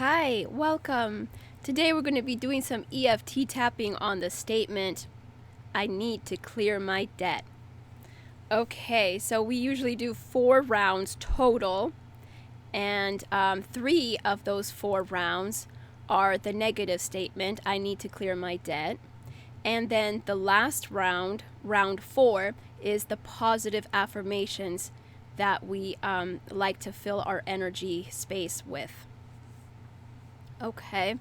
Hi, welcome. Today we're going to be doing some EFT tapping on the statement, I need to clear my debt. Okay, so we usually do 4 rounds total, and 3 of those 4 rounds are the negative statement, I need to clear my debt. And then the last round, round 4, is the positive affirmations that we like to fill our energy space with. Okay,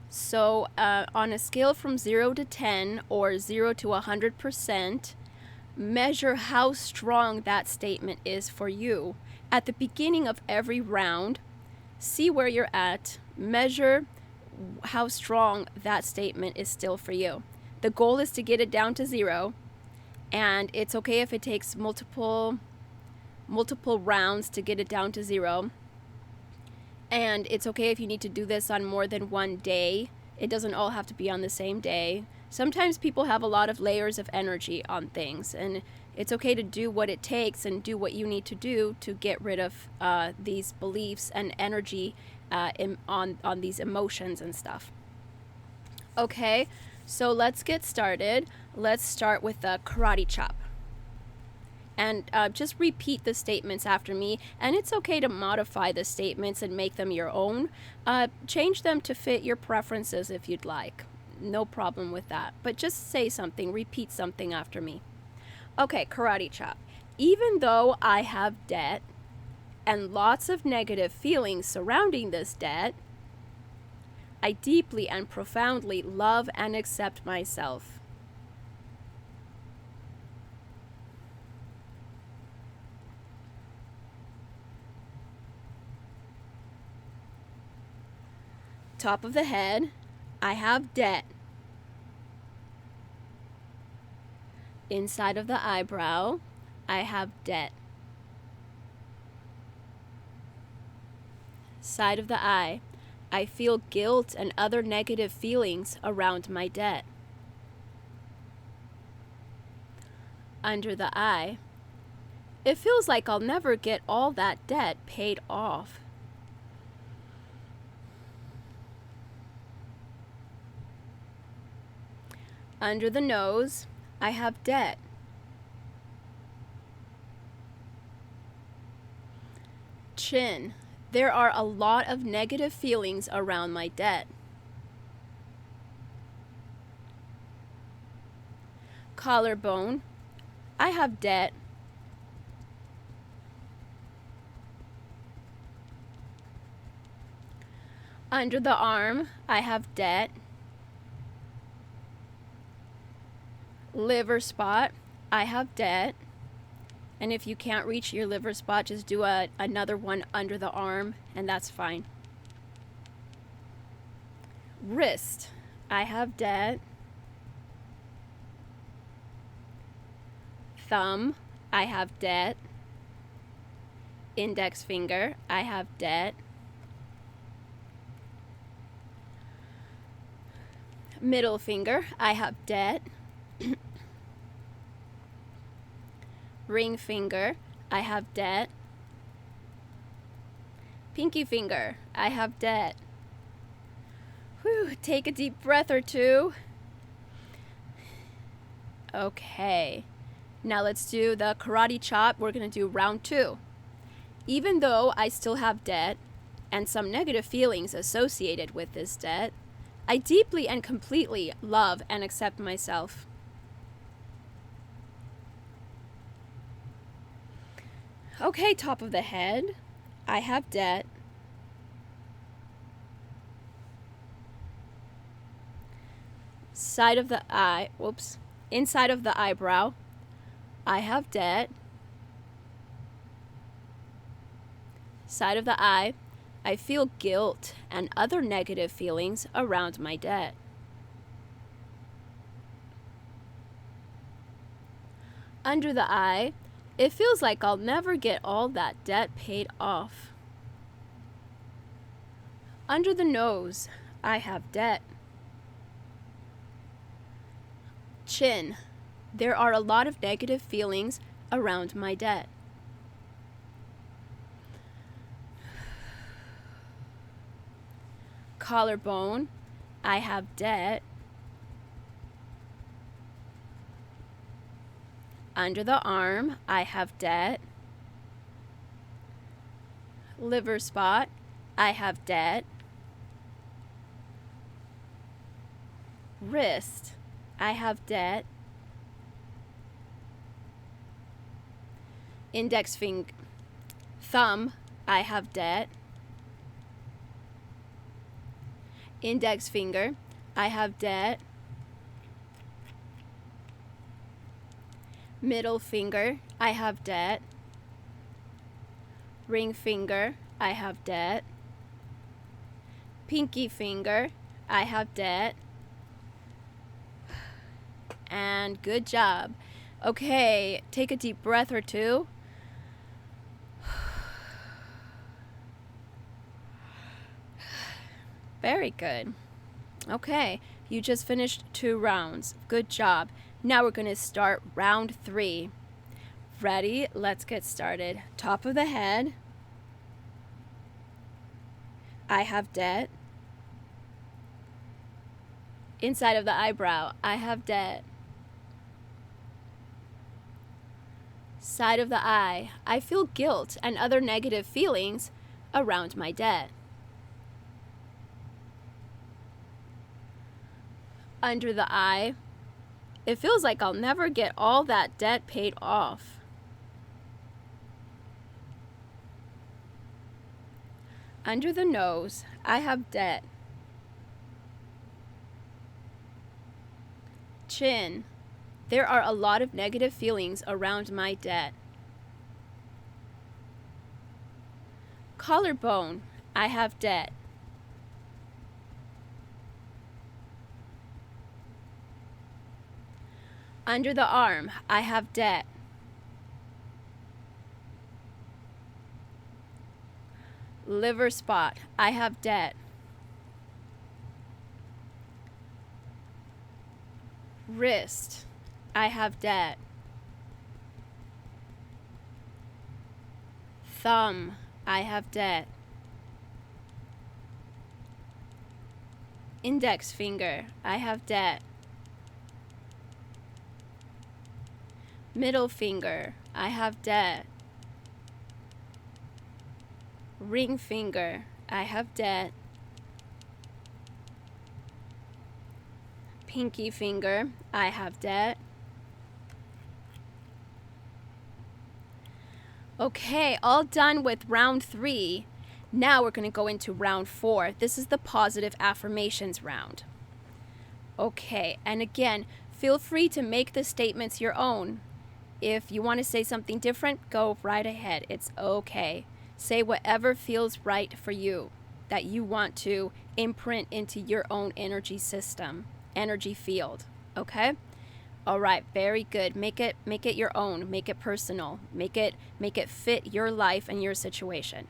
so on a scale from 0 to 10 or 0 to 100%, measure how strong that statement is for you. At the beginning of every round, see where you're at, measure how strong that statement is still for you. The goal is to get it down to 0, and it's okay if it takes multiple rounds to get it down to 0. And it's okay if you need to do this on more than one day. It doesn't all have to be on the same day. Sometimes people have a lot of layers of energy on things, and it's okay to do what it takes and do what you need to do to get rid of these beliefs and energy on these emotions and stuff. Okay, so let's get started. Let's start with the karate chop. And just repeat the statements after me, and it's okay to modify the statements and make them your own. Change them to fit your preferences if you'd like. No problem with that. But just say something, repeat something after me. Okay, karate chop. Even though I have debt and lots of negative feelings surrounding this debt, I deeply and profoundly love and accept myself. Top of the head, I have debt. Inside of the eyebrow, I have debt. Side of the eye, I feel guilt and other negative feelings around my debt. Under the eye, it feels like I'll never get all that debt paid off. Under the nose, I have debt. Chin, there are a lot of negative feelings around my debt. Collarbone, I have debt. Under the arm, I have debt. Liver spot, I have debt. And if you can't reach your liver spot, just do another one under the arm, and that's fine. Wrist, I have debt. Thumb, I have debt. Index finger, I have debt. Middle finger, I have debt. Ring finger, I have debt. Pinky finger, I have debt. Whew, take a deep breath or two. Okay, now let's do the karate chop. We're going to do round 2. Even though I still have debt and some negative feelings associated with this debt, I deeply and completely love and accept myself. Okay, top of the head, I have debt. Side of the eye, inside of the eyebrow, I have debt. Side of the eye, I feel guilt and other negative feelings around my debt. Under the eye, it feels like I'll never get all that debt paid off. Under the nose, I have debt. Chin, there are a lot of negative feelings around my debt. Collarbone, I have debt. Under the arm, I have debt. Liver spot, I have debt. Wrist, I have debt. Index finger, thumb, I have debt. Index finger, I have debt. Middle finger, I have debt. Ring finger, I have debt. Pinky finger, I have debt. And good job. Okay, take a deep breath or two. Very good. Okay, you just finished 2 rounds. Good job. Now we're going to start round 3. Ready? Let's get started. Top of the head, I have debt. Inside of the eyebrow, I have debt. Side of the eye, I feel guilt and other negative feelings around my debt. Under the eye, it feels like I'll never get all that debt paid off. Under the nose, I have debt. Chin, there are a lot of negative feelings around my debt. Collarbone, I have debt. Under the arm, I have debt. Liver spot, I have debt. Wrist, I have debt. Thumb, I have debt. Index finger, I have debt. Middle finger, I have debt. Ring finger, I have debt. Pinky finger, I have debt. Okay, all done with round 3. Now we're going to go into round 4. This is the positive affirmations round. Okay, and again, feel free to make the statements your own. If you want to say something different, go right ahead. It's okay. Say whatever feels right for you, that you want to imprint into your own energy system, energy field. Okay? All right, very good. Make it your own. Make it personal. Make it fit your life and your situation.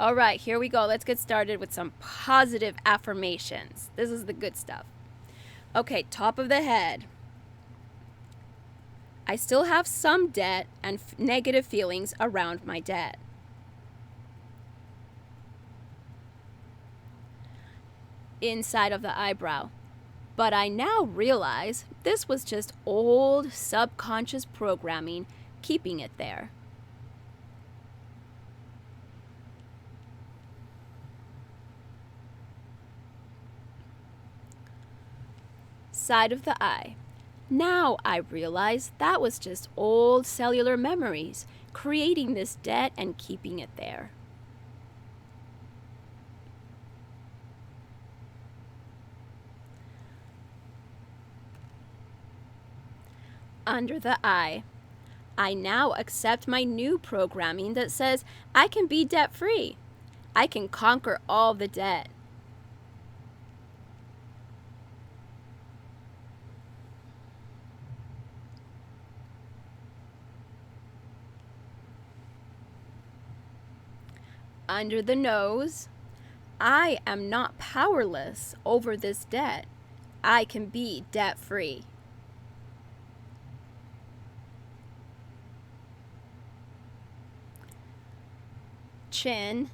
All right, here we go. Let's get started with some positive affirmations. This is the good stuff. Okay, top of the head. I still have some debt and negative feelings around my debt. Inside of the eyebrow. But I now realize this was just old subconscious programming keeping it there. Side of the eye. Now I realize that was just old cellular memories creating this debt and keeping it there. Under the eye. I now accept my new programming that says I can be debt-free. I can conquer all the debt. Under the nose. I am not powerless over this debt. I can be debt-free. Chin.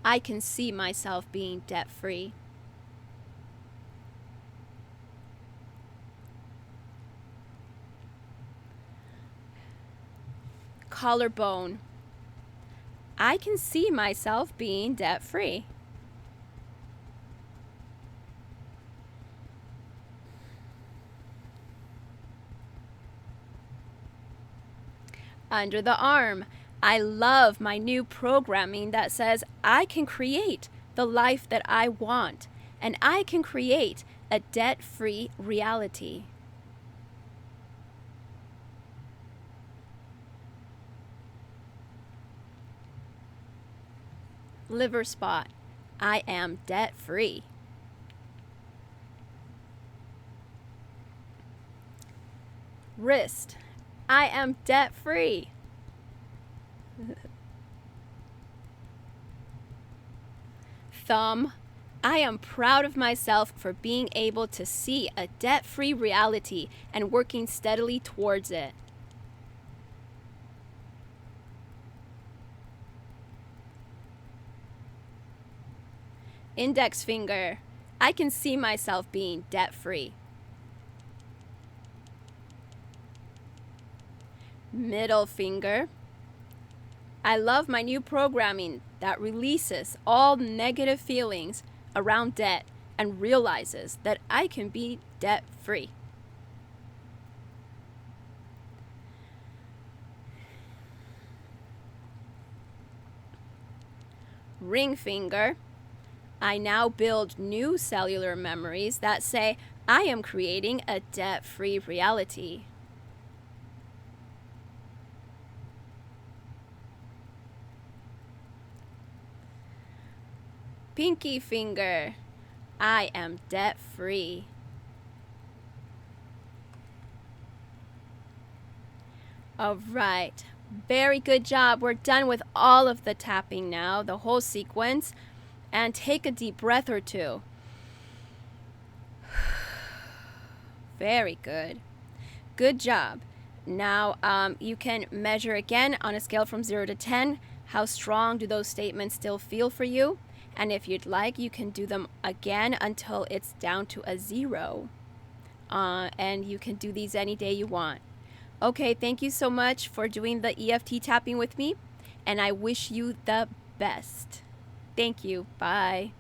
I can see myself being debt-free. Collarbone. I can see myself being debt-free. Under the arm. I love my new programming that says I can create the life that I want, and I can create a debt-free reality. Liver spot. I am debt-free. Wrist. I am debt-free. Thumb. I am proud of myself for being able to see a debt-free reality and working steadily towards it. Index finger. I can see myself being debt-free. Middle finger. I love my new programming that releases all negative feelings around debt and realizes that I can be debt-free. Ring finger. I now build new cellular memories that say I am creating a debt-free reality. Pinky finger. I am debt-free. All right. Very good job. We're done with all of the tapping now, the whole sequence. And take a deep breath or two. Very good. Good job. Now you can measure again on a scale from 0 to 10. How strong do those statements still feel for you? And if you'd like, you can do them again until it's down to a 0. And you can do these any day you want. Okay, thank you so much for doing the EFT tapping with me. And I wish you the best. Thank you. Bye.